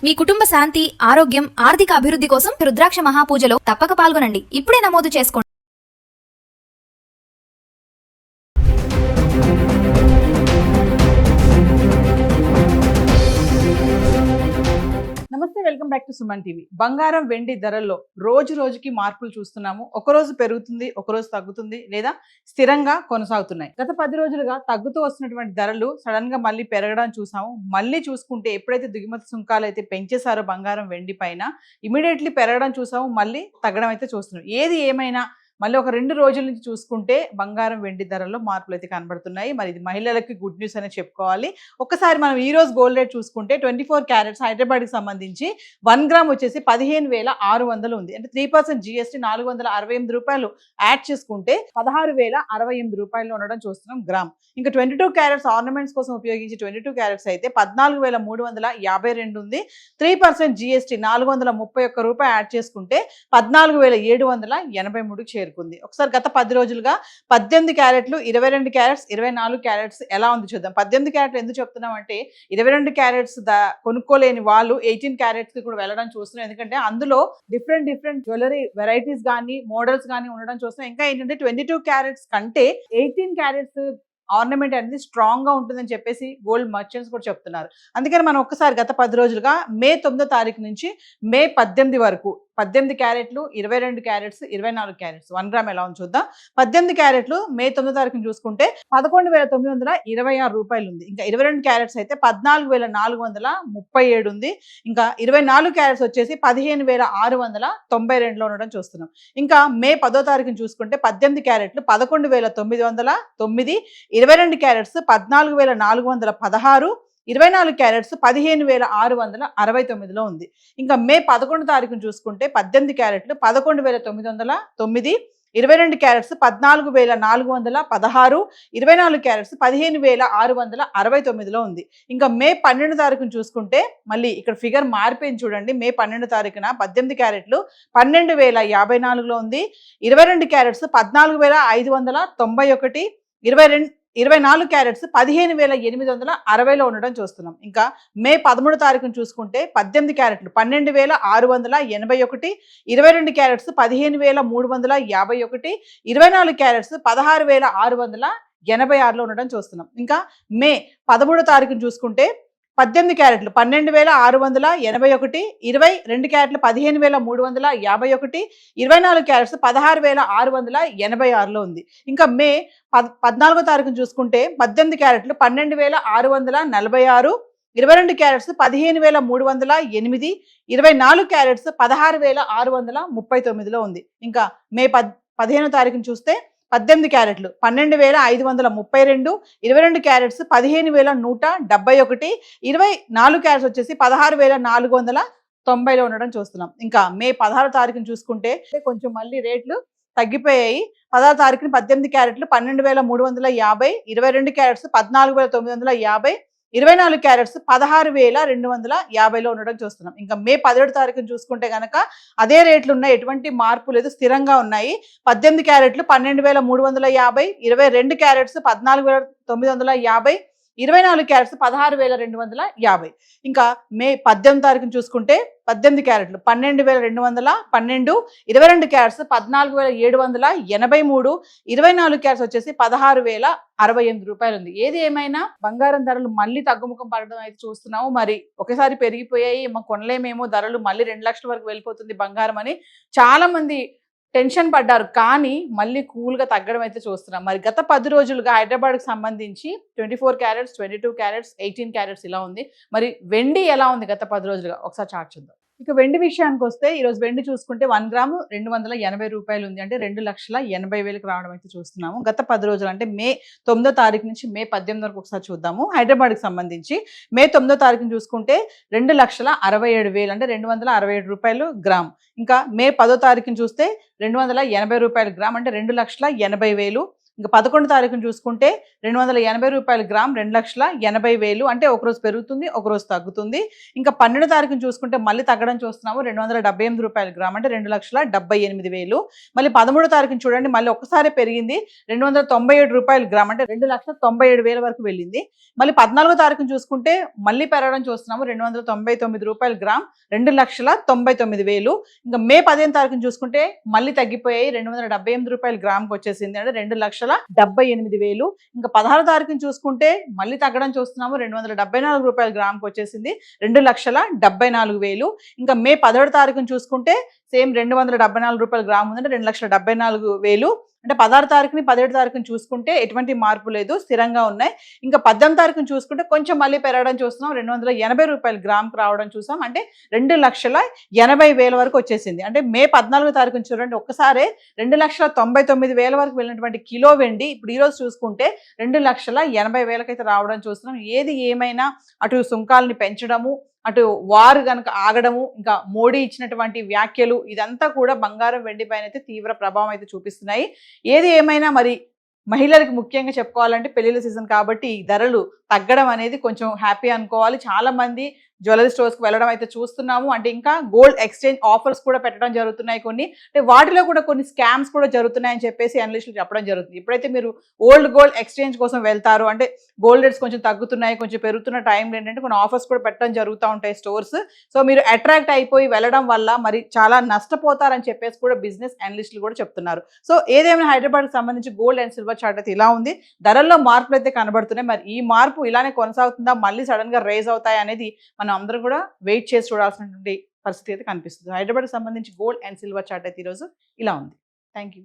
మీ కుటుంబ శాంతి, ఆరోగ్యం, ఆర్థిక అభివృద్ధి కోసం రుద్రాక్ష మహాపూజలో తప్పక పాల్గొనండి. ఇప్పుడే నమోదు చేసుకోండి. నమస్తే, welcome back to Suman TV. బంగారం వెండి ధరల్లో రోజు రోజుకి మార్పులు చూస్తున్నాము. ఒకరోజు పెరుగుతుంది, ఒకరోజు తగ్గుతుంది, లేదా స్థిరంగా కొనసాగుతున్నాయి. గత 10 రోజులుగా తగ్గుతూ వస్తున్నటువంటి ధరలు సడన్ గా మళ్ళీ పెరగడం చూసాము. మళ్ళీ చూసుకుంటే ఎప్పుడైతే దిగుమతి సుంకాలు అయితే పెంచేశారో బంగారం వెండి పైన ఇమీడియట్లీ పెరగడం చూసాము, మళ్ళీ తగ్గడం అయితే చూస్తున్నాం. ఏది ఏమైనా మళ్ళీ ఒక 2 రోజుల నుంచి చూసుకుంటే బంగారం వెండి ధరల్లో మార్పులు అయితే కనబడుతున్నాయి. మరి ఇది మహిళలకి గుడ్ న్యూస్ అనే చెప్పుకోవాలి. ఒక్కసారి మనం ఈ రోజు గోల్డ్ రేట్ చూసుకుంటే 24 క్యారెట్స్ హైదరాబాద్కి సంబంధించి 1 గ్రామ్ వచ్చేసి 15,600 ఉంది. అంటే 3% GST 468 రూపాయలు యాడ్ చేసుకుంటే 16,068 రూపాయలు ఉండడం చూస్తున్నాం గ్రామ్. ఇంకా 22 క్యారెట్స్ ఆర్నమెంట్స్ కోసం ఉపయోగించి 22 క్యారెట్స్ అయితే 14,352 ఉంది. 3% GST 431 రూపాయలు యాడ్ చేసుకుంటే 14,783 చేరుకుంది. ఒకసారి గత 10 రోజులుగా 18 క్యారెట్లు, 22 క్యారెట్స్, 24 క్యారెట్స్ ఎలా ఉంది చూద్దాం. 18 క్యారెట్లు ఎందుకు చెప్తున్నాం అంటే 22 క్యారెట్స్ కొనుక్కోలేని వాళ్ళు 18 క్యారెట్స్ కి కూడా వెళ్ళడం చూస్తున్నాం. ఎందుకంటే అందులో డిఫరెంట్ జ్యువెలరీ వెరైటీస్ కానీ మోడల్స్ కానీ ఉండడం చూస్తున్నాం. ఇంకా ఏంటంటే 22 క్యారెట్స్ కంటే 18 క్యారెట్స్ ఆర్నమెంట్ అనేది స్ట్రాంగ్ గా ఉంటుందని చెప్పేసి గోల్డ్ మర్చెంట్స్ కూడా చెప్తున్నారు. అందుకని మనం ఒక్కసారి గత 10 రోజులుగా మే 9వ తారీఖు నుంచి మే 18 వరకు 18 క్యారెట్లు, 22 క్యారెట్స్, 24 క్యారెట్స్ 1 గ్రామ్ ఎలా ఉంది చూద్దాం. 18 క్యారెట్లు మే 9వ తారీఖుని చూసుకుంటే 11,926 రూపాయలు ఉంది. ఇంకా 22 క్యారెట్స్ అయితే 14,437 ఉంది. ఇంకా 24 క్యారెట్స్ వచ్చేసి 15,692 ఉండడం చూస్తున్నాం. ఇంకా మే 10వ తారీఖుని చూసుకుంటే 18 క్యారెట్లు 11,909, 22 క్యారెట్స్ 14,416, 24 క్యారెట్స్ 15,669లో ఉంది. ఇంకా మే 11 తారీఖును చూసుకుంటే 18 క్యారెట్లు 11,909, 22 క్యారెట్స్ 14,416, 24 క్యారెట్స్ 15,669లో ఉంది. ఇంకా మే 12 తారీఖును చూసుకుంటే మళ్ళీ ఇక్కడ ఫిగర్ మారిపోయింది చూడండి. మే 12 తారీఖున 18 క్యారెట్లు 12,054లో ఉంది. 22 క్యారెట్స్ 14,591, 24 క్యారెట్స్ 15,860లో ఉండడం చూస్తున్నాం. ఇంకా మే 13 తారీఖును చూసుకుంటే 18 క్యారెట్లు 12,681, 22 క్యారెట్స్ 15,351, 24 క్యారెట్స్ 16,686లో ఉండడం చూస్తున్నాం. ఇంకా మే 13 తారీఖును చూసుకుంటే 18 క్యారెట్లు 12,681, 22 క్యారెట్లు 15,351, 24 క్యారెట్స్ 16,686లో ఉంది. ఇంకా మే 14వ తారీఖును చూసుకుంటే 18 క్యారెట్లు 12,646, 22 క్యారెట్స్ 15,308, 24 క్యారెట్స్ 16,639లో ఉంది. ఇంకా మే 15వ తారీఖును చూస్తే 18 క్యారెట్లు 12,532, 22 క్యారెట్స్ 15,171, 24 క్యారెట్స్ వచ్చేసి 16,490లో ఉండడం చూస్తున్నాం. ఇంకా మే 16వ తారీఖును చూసుకుంటే కొంచెం మళ్ళీ రేట్లు తగ్గిపోయాయి. 16వ తారీఖున 18 క్యారెట్లు 12,350, 22 క్యారెట్స్ 14,950, 24 క్యారెట్స్ 16,250లో ఉండడం చూస్తున్నాం. ఇంకా మే 17 తారీఖున చూసుకుంటే కనుక అదే రేట్లు ఉన్నాయి, ఎటువంటి మార్పు లేదు, స్థిరంగా ఉన్నాయి. 18 క్యారెట్లు 12,350, 22 క్యారెట్స్ 14,950, 24 క్యారెట్స్ 16,250. ఇంకా మే 18 తారీఖున చూసుకుంటే 18 క్యారెట్లు 12,212, 22 క్యారెట్స్ 14,783, 24 క్యారెట్స్ వచ్చేసి 16,068 రూపాయలు ఉంది. ఏది ఏమైనా బంగారం ధరలు మళ్ళీ తగ్గుముఖం పడడం అయితే చూస్తున్నాము. మరి ఒకసారి పెరిగిపోయాయి, కొనలేమేమో, ధరలు మళ్ళీ 2 లక్షల వరకు వెళ్ళిపోతుంది బంగారం అని చాలా మంది టెన్షన్ పడ్డారు. కానీ మళ్ళీ కూల్గా తగ్గడం అయితే చూస్తున్నాం. మరి గత 10 రోజులుగా హైదరాబాద్కి సంబంధించి 24 క్యారెట్స్, 22 క్యారెట్స్, 18 క్యారెట్స్ ఇలా ఉంది. మరి వెండి ఎలా ఉంది గత 10 రోజులుగా ఒకసారి చార్ట్ చూద్దాం. ఇక వెండి విషయానికి వస్తే ఈరోజు వెండి చూసుకుంటే 1 గ్రాము 280 రూపాయలు ఉంది. అంటే 2,80,000కి రావడం అయితే చూస్తున్నాము. గత 10 రోజులు అంటే మే 9వ తారీఖు నుంచి మే 18 వరకు ఒకసారి చూద్దాము. హైదరాబాద్కి సంబంధించి మే 9వ తారీఖుని చూసుకుంటే 2,67,000 అంటే 267 రూపాయలు గ్రామ్. ఇంకా మే 10వ తారీఖుని చూస్తే 280 రూపాయలు గ్రామ్ అంటే 2,80,000. ఇంకా 11 తారీఖున చూసుకుంటే 280 రూపాయలు గ్రామ్ 2,80,000 అంటే ఒకరోజు పెరుగుతుంది ఒకరోజు తగ్గుతుంది. ఇంకా 12 తారీఖున చూసుకుంటే మళ్ళీ తగ్గడం చూస్తున్నాము 278 రూపాయలు గ్రామ్ అంటే 2,78,000. మళ్ళీ 13 తారీఖున చూడండి మళ్ళీ ఒక్కసారి పెరిగింది 297 రూపాయలు గ్రామ్ అంటే 2,97,000 వరకు వెళ్ళింది. మళ్ళీ 14 తారీఖున చూసుకుంటే మళ్ళీ పెరగడం చూస్తున్నాము 299 రూపాయలు గ్రామ్ 2,99,000. ఇంకా మే 15 తారీఖున చూసుకుంటే మళ్ళీ తగ్గిపోయాయి 278 రూపాయలు గ్రామ్కి వచ్చేసింది అంటే 2,78,000. ఇంకా 16 తారీఖున చూసుకుంటే మళ్ళీ తగ్గడం చూస్తున్నాము 274 రూపాయలు గ్రామ్కి వచ్చేసింది 2,74,000. ఇంకా మే 17 తారీఖున చూసుకుంటే సేమ్ 274 రూపాయలు గ్రామ్ ఉందంటే 2,74,000. అంటే 16 తారీఖుని 17 తారీఖుని చూసుకుంటే ఎటువంటి మార్పు లేదు, స్థిరంగా ఉన్నాయి. ఇంకా 18 తారీఖుని చూసుకుంటే కొంచెం మళ్ళీ పెరగడం చూస్తున్నాం 280 రూపాయలు గ్రామ్కి రావడం చూసాం అంటే 2,80,000 వరకు వచ్చేసింది. అంటే మే 14 తారీఖుని చూడండి ఒక్కసారి 2,99,000 వరకు వెళ్ళినటువంటి కిలో వెండి ఇప్పుడు ఈరోజు చూసుకుంటే 2,80,000 అయితే రావడం చూస్తున్నాం. ఏది ఏమైనా అటు సుంకాలని పెంచడము, అటు వారు కనుక ఆగడము, ఇంకా మోడీ ఇచ్చినటువంటి వ్యాఖ్యలు ఇదంతా కూడా బంగారం వెండి పైన అయితే తీవ్ర ప్రభావం అయితే చూపిస్తున్నాయి. ఏది ఏమైనా మరి మహిళలకు ముఖ్యంగా చెప్పుకోవాలంటే పెళ్లిళ్ళ సీజన్ కాబట్టి ఈ ధరలు తగ్గడం అనేది కొంచెం హ్యాపీ అనుకోవాలి. చాలా మంది జ్యువెలరీ స్టోర్స్కి వెళ్ళడం అయితే చూస్తున్నాము. అంటే ఇంకా గోల్డ్ ఎక్స్చేంజ్ ఆఫర్స్ కూడా పెట్టడం జరుగుతున్నాయి కొన్ని. అంటే వాటిలో కూడా కొన్ని స్కామ్స్ కూడా జరుగుతున్నాయని చెప్పేసి అనలిస్టులు చెప్పడం జరుగుతుంది. ఇప్పుడైతే మీరు ఓల్డ్ గోల్డ్ ఎక్స్చేంజ్ కోసం వెళ్తారు అంటే గోల్డ్ రేట్స్ కొంచెం తగ్గుతున్నాయి, కొంచెం పెరుగుతున్న టైంలో ఏంటంటే కొన్ని ఆఫర్స్ కూడా పెట్టడం జరుగుతూ ఉంటాయి స్టోర్స్. సో మీరు అట్రాక్ట్ అయిపోయి వెళ్ళడం వల్ల మరి చాలా నష్టపోతారని చెప్పేసి కూడా బిజినెస్ అనలిస్టులు కూడా చెప్తున్నారు. సో ఏదేమైనా హైదరాబాద్కి సంబంధించి గోల్డ్ అండ్ సిల్వర్ చార్ట్ అయితే ఇలా ఉంది. ధరల్లో మార్పులు అయితే కనబడుతున్నాయి. మరి ఈ మార్పు ఇలానే కొనసాగుతుందా, మళ్ళీ సడన్ గా రేజ్ అవుతాయి అనేది మనం అందరం కూడా వెయిట్ చేసి చూడాల్సినటువంటి పరిస్థితి అయితే కనిపిస్తుంది. హైదరాబాద్కి సంబంధించి గోల్డ్ అండ్ సిల్వర్ చార్ట్ అయితే ఈరోజు ఇలా ఉంది. Thank you.